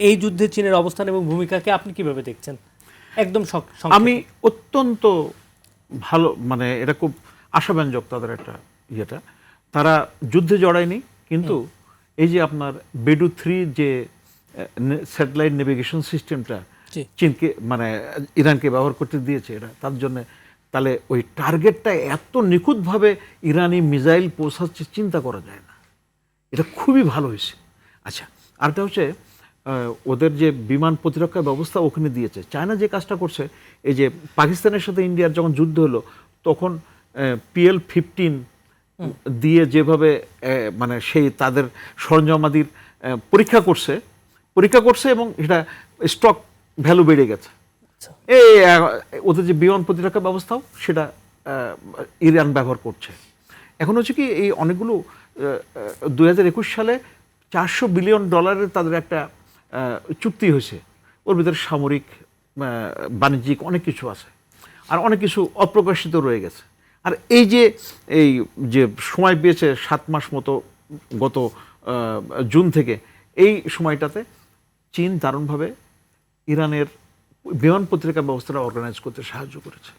এই যুদ্ধে চীনের অবস্থান এবং ভূমিকাকে আপনি কিভাবে দেখছেন? একদম আমি অত্যন্ত ভালো, মানে এটা খুব আশাব্যঞ্জক তাদের একটা ইয়েটা। তারা যুদ্ধে জড়ায়নি, কিন্তু এই যে আপনার বেডু 3 যে স্যাটেলাইট নেভিগেশন সিস্টেমটা জি। চীনকে মানে ইরানকে ব্যবহার করতে দিয়েছে, এটা তার জন্য তাহলে ওই টার্গেটটা এত নিখুঁতভাবে ইরানি মিসাইল পৌঁছাচ্ছে চিন্তা করা যায় না। এটা খুবই ভালো হয়েছে। আচ্ছা, আরেকটা হচ্ছে ওদের যে বিমান প্রতিরক্ষা ব্যবস্থা ওখানে দিয়েছে। চায়না যে কাজটা করছে, এই যে পাকিস্তানের সাথে ইন্ডিয়ার যখন যুদ্ধ হলো তখন PL-15 দিয়ে যেভাবে মানে সেই তাদের সরঞ্জামাদির পরীক্ষা করছে এবং এটা স্টক ভ্যালু বেড়ে গেছে। এই ওদের যে বিমান প্রতিরক্ষা ব্যবস্থাও সেটা ইরান ব্যবহার করছে। এখন হচ্ছে কি, এই অনেকগুলো 2021 সালে $400 বিলিয়ন তাদের একটা চুক্তি হয়েছে। ওর ভিতরে সামরিক, বাণিজ্যিক অনেক কিছু আছে, আর অনেক কিছু অপ্রকাশিত রয়ে গেছে। আর এই যে সময় পেয়েছে 7 মাস মতো গত জুন থেকে, এই সময়টাতে চীন দারুণভাবে ইরানের বিমান প্রতিরক্ষা ব্যবস্থাটা অর্গানাইজ করতে সাহায্য করেছে।